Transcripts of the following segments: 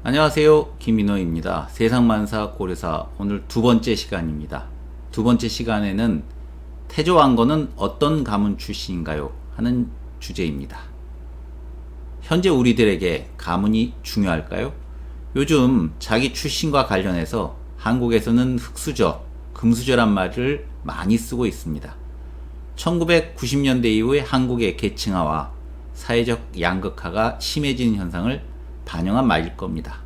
안녕하세요, 김민호입니다. 세상만사 고려사 오늘 두 번째 시간입니다. 두 번째 시간에는 태조왕건은 어떤 가문 출신인가요? 하는 주제입니다. 현재 우리들에게 가문이 중요할까요? 요즘 자기 출신과 관련해서 한국에서는 흙수저, 금수저란 말을 많이 쓰고 있습니다. 1990년대 이후에 한국의 계층화와 사회적 양극화가 심해지는 현상을 반영한 말일 겁니다.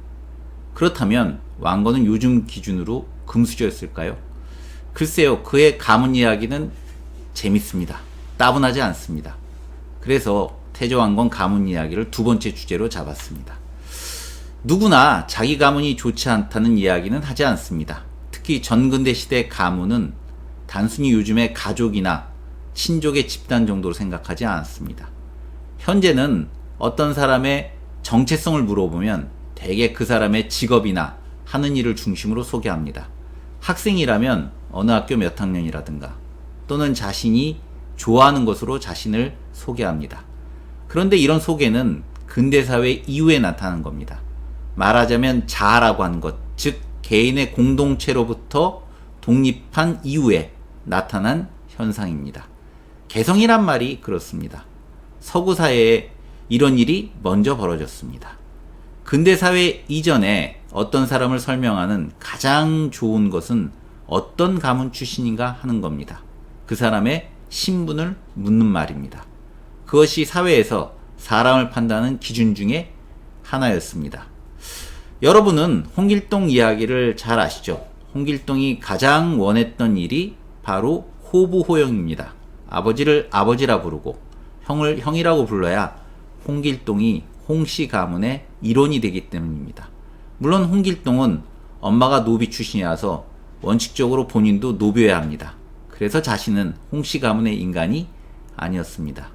그렇다면 왕건은 요즘 기준으로 금수저였을까요? 글쎄요, 그의 가문 이야기는 재밌습니다. 따분하지 않습니다. 그래서 태조왕건 가문 이야기를 두 번째 주제로 잡았습니다. 누구나 자기 가문이 좋지 않다는 이야기는 하지 않습니다. 특히 전근대 시대 가문은 단순히 요즘의 가족이나 친족의 집단 정도로 생각하지 않았습니다. 현재는 어떤 사람의 정체성을 물어보면 대개 그 사람의 직업이나 하는 일을 중심으로 소개합니다. 학생이라면 어느 학교 몇 학년이라든가 또는 자신이 좋아하는 것으로 자신을 소개합니다. 그런데 이런 소개는 근대사회 이후에 나타난 겁니다. 말하자면 자아라고 하는 것, 즉 개인의 공동체로부터 독립한 이후에 나타난 현상입니다. 개성이란 말이 그렇습니다. 서구 사회에 이런 일이 먼저 벌어졌습니다. 근대사회 이전에 어떤 사람을 설명하는 가장 좋은 것은 어떤 가문 출신인가 하는 겁니다. 그 사람의 신분을 묻는 말입니다. 그것이 사회에서 사람을 판단하는 기준 중에 하나였습니다. 여러분은 홍길동 이야기를 잘 아시죠? 홍길동이 가장 원했던 일이 바로 호부호영입니다. 아버지를 아버지라 부르고 형을 형이라고 불러야 홍길동이 홍씨 가문의 일원이 되기 때문입니다. 물론 홍길동은 엄마가 노비 출신이라서 원칙적으로 본인도 노비여야 합니다. 그래서 자신은 홍씨 가문의 인간이 아니었습니다.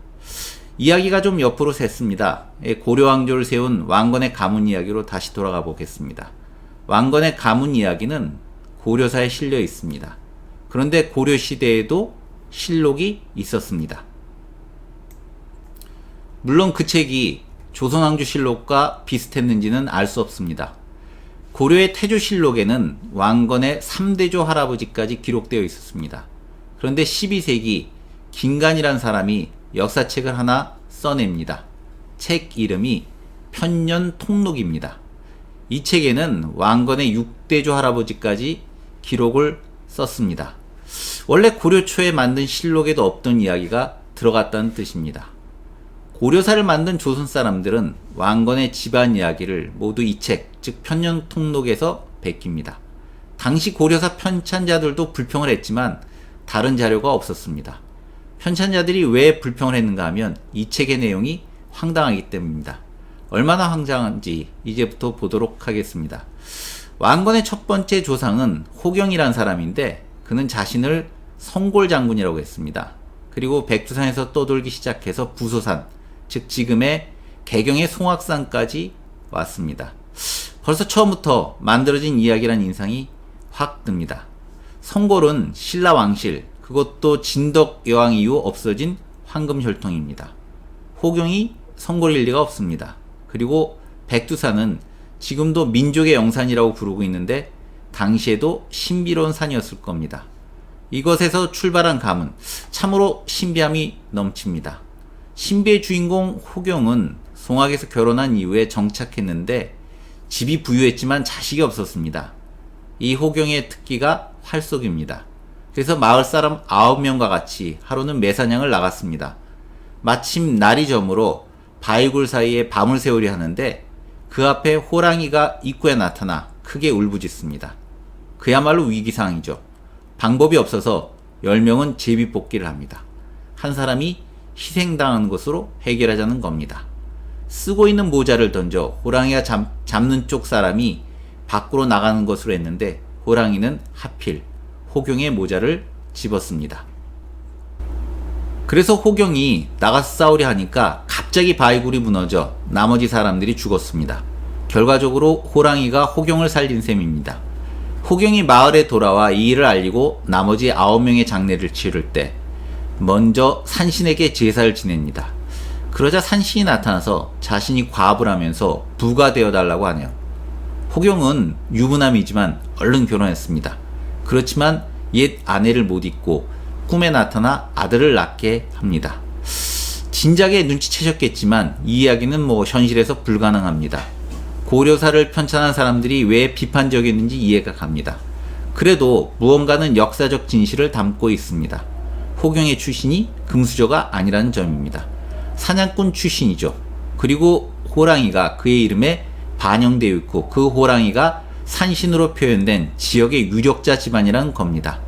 이야기가 좀 옆으로 샜습니다. 고려왕조를 세운 왕건의 가문 이야기로 다시 돌아가 보겠습니다. 왕건의 가문 이야기는 고려사에 실려 있습니다. 그런데 고려시대에도 실록이 있었습니다. 물론 그 책이 조선왕조실록과 비슷했는지는 알 수 없습니다. 고려의 태조실록에는 왕건의 3대조 할아버지까지 기록되어 있었습니다. 그런데 12세기 김간이란 사람이 역사책을 하나 써냅니다. 책 이름이 편년통록입니다. 이 책에는 왕건의 6대조 할아버지까지 기록을 썼습니다. 원래 고려 초에 만든 실록에도 없던 이야기가 들어갔다는 뜻입니다. 고려사를 만든 조선 사람들은 왕건의 집안 이야기를 모두 이 책, 즉 편년통록에서 베낍니다. 당시 고려사 편찬자들도 불평을 했지만 다른 자료가 없었습니다. 편찬자들이 왜 불평을 했는가 하면 이 책의 내용이 황당하기 때문입니다. 얼마나 황당한지 이제부터 보도록 하겠습니다. 왕건의 첫 번째 조상은 호경이란 사람인데 그는 자신을 성골장군이라고 했습니다. 그리고 백두산에서 떠돌기 시작해서 부소산, 즉 지금의 개경의 송악산까지 왔습니다. 벌써 처음부터 만들어진 이야기란 인상이 확 듭니다. 성골은 신라 왕실, 그것도 진덕 여왕 이후 없어진 황금혈통입니다. 호경이 성골일 리가 없습니다. 그리고 백두산은 지금도 민족의 영산이라고 부르고 있는데 당시에도 신비로운 산이었을 겁니다. 이것에서 출발한 가문, 참으로 신비함이 넘칩니다. 신비의 주인공 호경은 송악에서 결혼한 이후에 정착했는데 집이 부유했지만 자식이 없었습니다. 이 호경의 특기가 활쏘기입니다. 그래서 마을 사람 9명과 같이 하루는 매사냥을 나갔습니다. 마침 날이 저물어 바위굴 사이에 밤을 새우려 하는데 그 앞에 호랑이가 입구에 나타나 크게 울부짖습니다. 그야말로 위기상황이죠. 방법이 없어서 10명은 제비뽑기를 합니다. 한 사람이 희생당하는 것으로 해결하자는 겁니다. 쓰고 있는 모자를 던져 호랑이가 잡는 쪽 사람이 밖으로 나가는 것으로 했는데 호랑이는 하필 호경의 모자를 집었습니다. 그래서 호경이 나가서 싸우려 하니까 갑자기 바위굴이 무너져 나머지 사람들이 죽었습니다. 결과적으로 호랑이가 호경을 살린 셈입니다. 호경이 마을에 돌아와 이 일을 알리고 나머지 9명의 장례를 치를 때 먼저 산신에게 제사를 지냅니다. 그러자 산신이 나타나서 자신이 과업을 하면서 부가 되어달라고 하네요. 호경은 유부남이지만 얼른 결혼했습니다. 그렇지만 옛 아내를 못 잊고 꿈에 나타나 아들을 낳게 합니다. 진작에 눈치채셨겠지만 이 이야기는 현실에서 불가능합니다. 고려사를 편찬한 사람들이 왜 비판적이었는지 이해가 갑니다. 그래도 무언가는 역사적 진실을 담고 있습니다. 호경의 출신이 금수저가 아니라는 점입니다. 사냥꾼 출신이죠. 그리고 호랑이가 그의 이름에 반영되어 있고 그 호랑이가 산신으로 표현된 지역의 유력자 집안이라는 겁니다.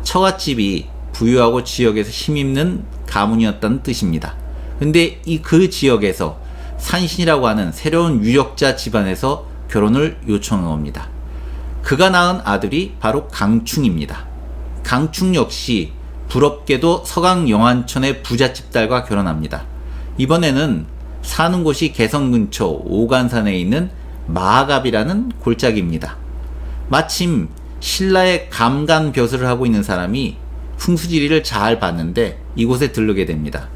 처갓집이 부유하고 지역에서 힘있는 가문이었다는 뜻입니다. 근데 그 지역에서 산신이라고 하는 새로운 유력자 집안에서 결혼을 요청한 겁니다. 그가 낳은 아들이 바로 강충입니다. 강충 역시 부럽게도 서강 영안천의 부잣집 딸과 결혼합니다. 이번에는 사는 곳이 개성 근처 오간산에 있는 마하갑이라는 골짜기입니다. 마침 신라의 감간벼슬을 하고 있는 사람이 풍수지리를 잘 봤는데 이곳에 들르게 됩니다.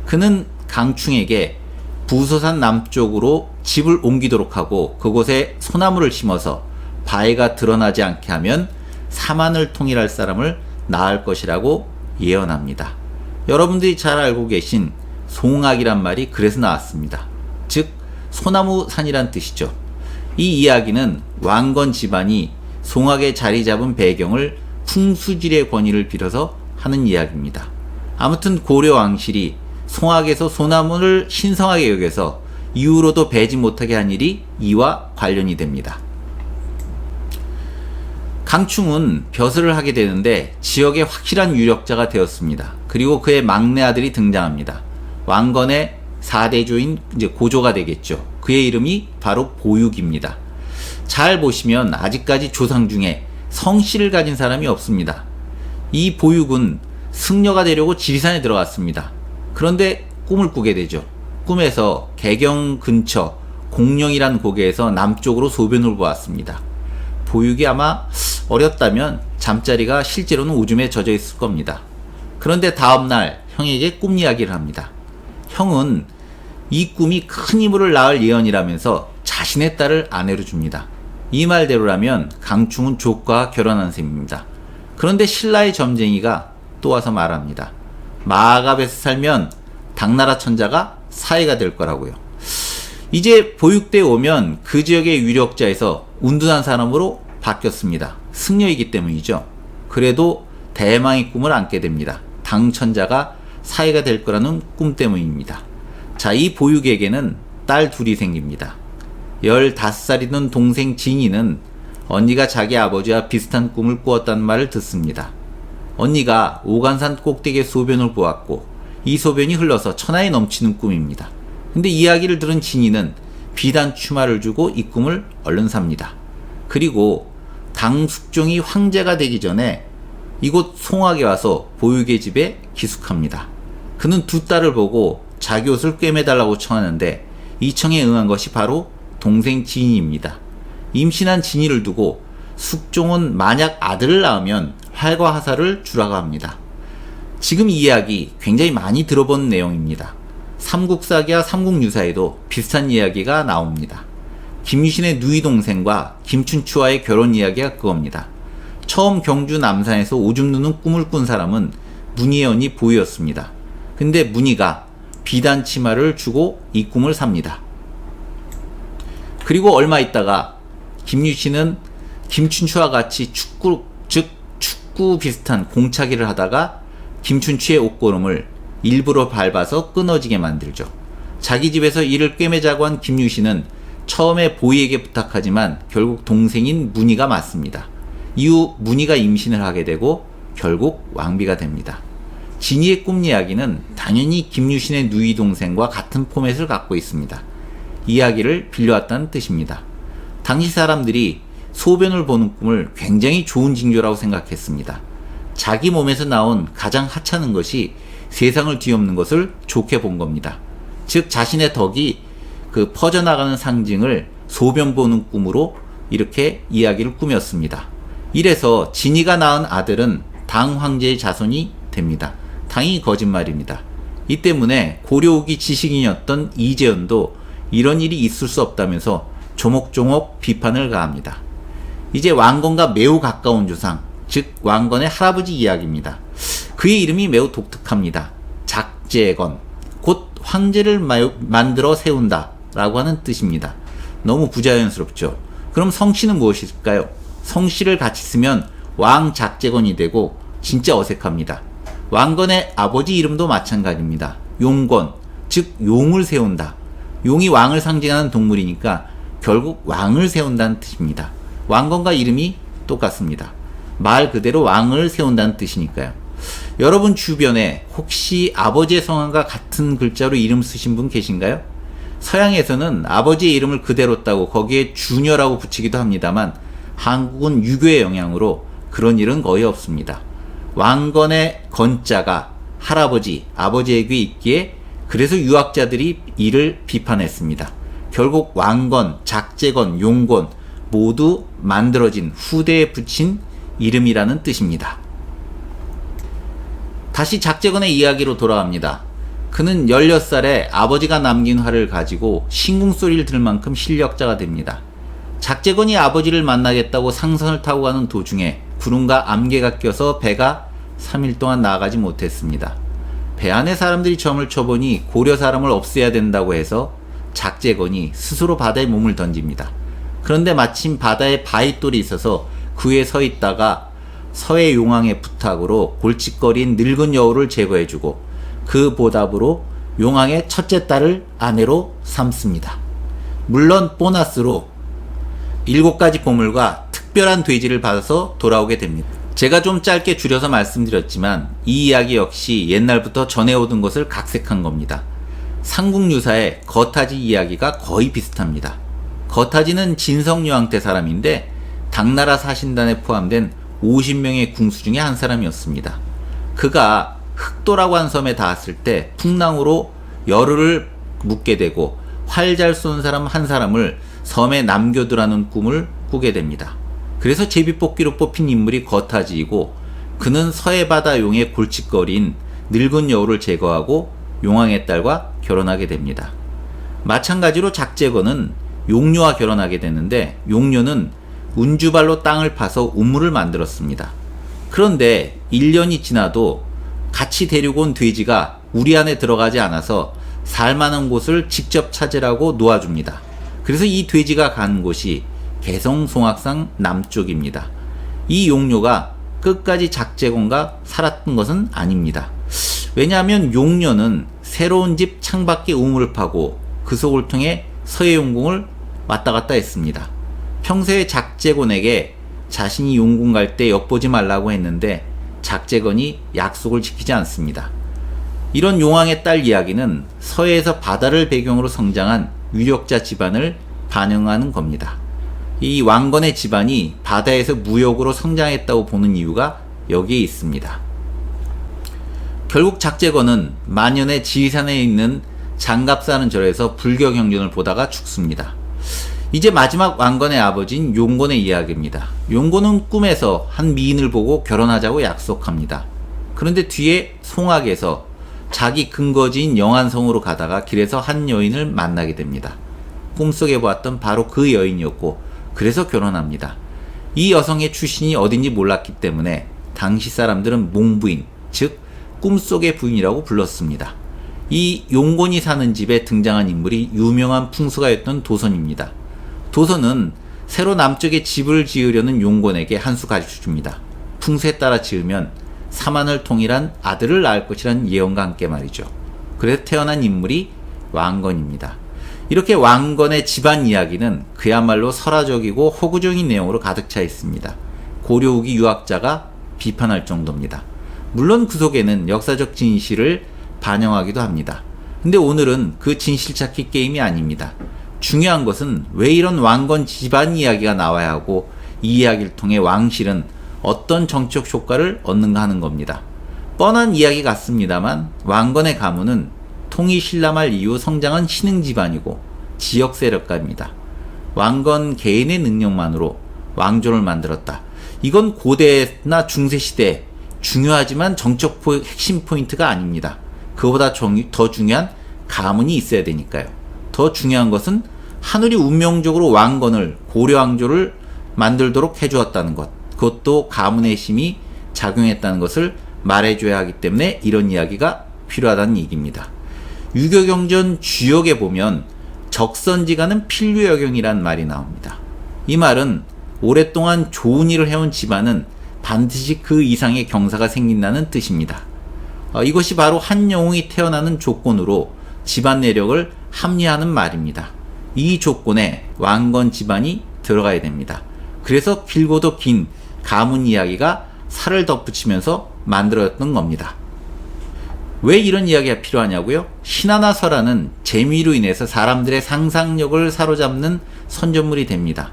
그는 강충에게 부소산 남쪽으로 집을 옮기도록 하고 그곳에 소나무를 심어서 바위가 드러나지 않게 하면 사만을 통일할 사람을 낳을 것이라고 예언합니다. 여러분들이 잘 알고 계신 송악이란 말이 그래서 나왔습니다. 즉 소나무산이란 뜻이죠. 이 이야기는 왕건 집안이 송악에 자리 잡은 배경을 풍수지리의 권위를 빌어서 하는 이야기입니다. 아무튼 고려 왕실이 송악에서 소나무를 신성하게 여겨서 이후로도 베지 못하게 한 일이 이와 관련이 됩니다. 강충은 벼슬을 하게 되는데 지역의 확실한 유력자가 되었습니다. 그리고 그의 막내 아들이 등장합니다. 왕건의 4대조인 고조가 되겠죠. 그의 이름이 바로 보육입니다. 잘 보시면 아직까지 조상 중에 성씨를 가진 사람이 없습니다. 이 보육은 승려가 되려고 지리산에 들어갔습니다. 그런데 꿈을 꾸게 되죠. 꿈에서 개경 근처 공령이란 고개에서 남쪽으로 소변을 보았습니다. 보육이 아마 어렸다면 잠자리가 실제로는 오줌에 젖어 있을 겁니다. 그런데 다음날 형에게 꿈 이야기를 합니다. 형은 이 꿈이 큰 이물을 낳을 예언이라면서 자신의 딸을 아내로 줍니다. 이 말대로라면 강충은 족과 결혼한 셈입니다. 그런데 신라의 점쟁이가 또 와서 말합니다. 마하갑에서 살면 당나라 천자가 사해가 될 거라고요. 이제 보육대에 오면 그 지역의 유력자에서 운둔한 사람으로 바뀌었습니다. 승려이기 때문이죠. 그래도 대망의 꿈을 안게 됩니다. 당천자가 사해가 될 거라는 꿈 때문입니다. 자, 이 보육에게는 딸 둘이 생깁니다. 15살이던 동생 진이는 언니가 자기 아버지와 비슷한 꿈을 꾸었다는 말을 듣습니다. 언니가 오간산 꼭대기에 소변을 보았고 이 소변이 흘러서 천하에 넘치는 꿈입니다. 근데 이야기를 들은 진이는 비단 추마를 주고 이 꿈을 얼른 삽니다. 그리고 당숙종이 황제가 되기 전에 이곳 송악에 와서 보육의 집에 기숙합니다. 그는 두 딸을 보고 자기 옷을 꿰매달라고 청하는데 이 청에 응한 것이 바로 동생 진이입니다. 임신한 진이를 두고 숙종은 만약 아들을 낳으면 활과 화살을 주라고 합니다. 지금 이 이야기 굉장히 많이 들어본 내용입니다. 삼국사기와 삼국유사에도 비슷한 이야기가 나옵니다. 김유신의 누이 동생과 김춘추와의 결혼 이야기가 그겁니다. 처음 경주 남산에서 오줌 누는 꿈을 꾼 사람은 문희의 언니 보유였습니다. 근데 문희가 비단 치마를 주고 이 꿈을 삽니다. 그리고 얼마 있다가 김유신은 김춘추와 같이 축구 비슷한 공차기를 하다가 김춘추의 옷고름을 일부러 밟아서 끊어지게 만들죠. 자기 집에서 이를 꿰매자고 한 김유신은 처음에 보이에게 부탁하지만 결국 동생인 문희가 맞습니다. 이후 문희가 임신을 하게 되고 결국 왕비가 됩니다. 진희의 꿈 이야기는 당연히 김유신의 누이 동생과 같은 포맷을 갖고 있습니다. 이야기를 빌려왔다는 뜻입니다. 당시 사람들이 소변을 보는 꿈을 굉장히 좋은 징조라고 생각했습니다. 자기 몸에서 나온 가장 하찮은 것이 세상을 뒤엎는 것을 좋게 본 겁니다. 즉 자신의 덕이 그 퍼져나가는 상징을 소변 보는 꿈으로 이렇게 이야기를 꾸몄습니다. 이래서 진이가 낳은 아들은 당 황제의 자손이 됩니다. 당이 거짓말입니다. 이 때문에 고려 후기 지식인이었던 이재현도 이런 일이 있을 수 없다면서 조목조목 비판을 가합니다. 이제 왕건과 매우 가까운 조상, 즉 왕건의 할아버지 이야기입니다. 그의 이름이 매우 독특합니다. 작제건, 곧 황제를 만들어 세운다 라고 하는 뜻입니다. 너무 부자연스럽죠. 그럼 성씨는 무엇일까요? 성씨를 같이 쓰면 왕작제건이 되고 진짜 어색합니다. 왕건의 아버지 이름도 마찬가지입니다. 용건, 즉 용을 세운다. 용이 왕을 상징하는 동물이니까 결국 왕을 세운다는 뜻입니다. 왕건과 이름이 똑같습니다. 말 그대로 왕을 세운다는 뜻이니까요. 여러분 주변에 혹시 아버지의 성함과 같은 글자로 이름 쓰신 분 계신가요? 서양에서는 아버지의 이름을 그대로 따고 거기에 주녀라고 붙이기도 합니다만 한국은 유교의 영향으로 그런 일은 거의 없습니다. 왕건의 건자가 할아버지, 아버지에게 있기에 그래서 유학자들이 이를 비판했습니다. 결국 왕건, 작제건, 용건 모두 만들어진 후대에 붙인 이름이라는 뜻입니다. 다시 작제건의 이야기로 돌아갑니다. 그는 16살에 아버지가 남긴 활을 가지고 신궁소리를 들 만큼 실력자가 됩니다. 작제건이 아버지를 만나겠다고 상선을 타고 가는 도중에 구름과 안개가 껴서 배가 3일 동안 나가지 못했습니다. 배 안에 사람들이 점을 쳐보니 고려 사람을 없애야 된다고 해서 작제건이 스스로 바다에 몸을 던집니다. 그런데 마침 바다에 바위돌이 있어서 그 위에 서 있다가 서해 용왕의 부탁으로 골칫거리인 늙은 여우를 제거해주고 그 보답으로 용왕의 첫째 딸을 아내로 삼습니다. 물론 보너스로 7가지 보물과 특별한 돼지를 받아서 돌아오게 됩니다. 제가 좀 짧게 줄여서 말씀드렸지만 이 이야기 역시 옛날부터 전해오던 것을 각색한 겁니다. 삼국유사의 거타지 이야기가 거의 비슷합니다. 거타지는 진성유황 때 사람인데 당나라 사신단에 포함된 50명의 궁수 중에 한 사람이었습니다. 그가 흑도라고 한 섬에 닿았을 때 풍랑으로 열흘을 묵게 되고 활 잘 쏘는 사람 한 사람을 섬에 남겨두라는 꿈을 꾸게 됩니다. 그래서 제비뽑기로 뽑힌 인물이 거타지이고 그는 서해바다 용의 골칫거리인 늙은 여우를 제거하고 용왕의 딸과 결혼하게 됩니다. 마찬가지로 작제건은 용녀와 결혼하게 되는데 용녀는 운주발로 땅을 파서 우물을 만들었습니다. 그런데 1년이 지나도 같이 데리고 온 돼지가 우리 안에 들어가지 않아서 살만한 곳을 직접 찾으라고 놓아줍니다. 그래서 이 돼지가 간 곳이 개성 송악산 남쪽입니다. 이 용녀가 끝까지 작제건과 살았던 것은 아닙니다. 왜냐하면 용녀는 새로운 집 창밖에 우물을 파고 그 속을 통해 서해용궁을 왔다 갔다 했습니다. 평소에 작제건에게 자신이 용궁 갈 때 엿보지 말라고 했는데 작제건이 약속을 지키지 않습니다. 이런 용왕의 딸 이야기는 서해에서 바다를 배경으로 성장한 유력자 집안을 반영하는 겁니다. 이 왕건의 집안이 바다에서 무역으로 성장했다고 보는 이유가 여기에 있습니다. 결국 작제건은 만년에 지리산에 있는 장갑사는 절에서 불교 경전을 보다가 죽습니다. 이제 마지막 왕건의 아버지인 용건의 이야기입니다. 용건은 꿈에서 한 미인을 보고 결혼하자고 약속합니다. 그런데 뒤에 송악에서 자기 근거지인 영안성으로 가다가 길에서 한 여인을 만나게 됩니다. 꿈속에 보았던 바로 그 여인이었고 그래서 결혼합니다. 이 여성의 출신이 어딘지 몰랐기 때문에 당시 사람들은 몽부인, 즉 꿈속의 부인이라고 불렀습니다. 이 용건이 사는 집에 등장한 인물이 유명한 풍수가였던 도선입니다. 도선은 새로 남쪽에 집을 지으려는 용건에게 한 수 가르쳐줍니다. 풍수에 따라 지으면 사만을 통일한 아들을 낳을 것이라는 예언과 함께 말이죠. 그래서 태어난 인물이 왕건입니다. 이렇게 왕건의 집안 이야기는 그야말로 설화적이고 허구적인 내용으로 가득 차 있습니다. 고려 후기 유학자가 비판할 정도입니다. 물론 그 속에는 역사적 진실을 반영하기도 합니다. 근데 오늘은 그 진실 찾기 게임이 아닙니다. 중요한 것은 왜 이런 왕건 집안 이야기가 나와야 하고 이 이야기를 통해 왕실은 어떤 정치적 효과를 얻는가 하는 겁니다. 뻔한 이야기 같습니다만 왕건의 가문은 통일신라말 이후 성장한 신흥 집안이고 지역 세력가입니다. 왕건 개인의 능력만으로 왕조를 만들었다. 이건 고대나 중세시대 중요하지만 정적 핵심 포인트가 아닙니다. 그보다 더 중요한 가문이 있어야 되니까요. 더 중요한 것은 하늘이 운명적으로 왕건을 고려왕조를 만들도록 해주었다는 것, 그것도 가문의 힘이 작용했다는 것을 말해줘야 하기 때문에 이런 이야기가 필요하다는 얘기입니다. 유교경전 주역에 보면 적선지간은 필류여경이란 말이 나옵니다. 이 말은 오랫동안 좋은 일을 해온 집안은 반드시 그 이상의 경사가 생긴다는 뜻입니다. 이것이 바로 한 영웅이 태어나는 조건으로 집안 내력을 합리하는 말입니다. 이 조건에 왕건 집안이 들어가야 됩니다. 그래서 길고도 긴 가문 이야기가 살을 덧붙이면서 만들어졌던 겁니다. 왜 이런 이야기가 필요하냐고요? 신화나 설화는 재미로 인해서 사람들의 상상력을 사로잡는 선전물이 됩니다.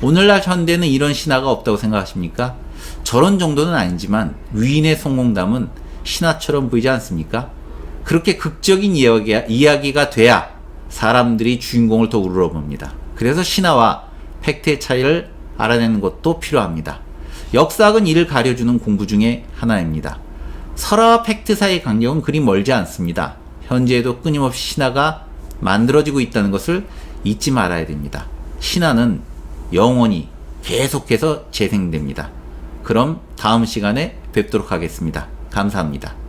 오늘날 현대는 이런 신화가 없다고 생각하십니까? 저런 정도는 아니지만 위인의 성공담은 신화처럼 보이지 않습니까? 그렇게 극적인 이야기가 돼야 사람들이 주인공을 더 우러러봅니다. 그래서 신화와 팩트의 차이를 알아내는 것도 필요합니다. 역사학은 이를 가려주는 공부 중에 하나입니다. 설화와 팩트 사이의 간격은 그리 멀지 않습니다. 현재에도 끊임없이 신화가 만들어지고 있다는 것을 잊지 말아야 됩니다. 신화는 영원히 계속해서 재생됩니다. 그럼 다음 시간에 뵙도록 하겠습니다. 감사합니다.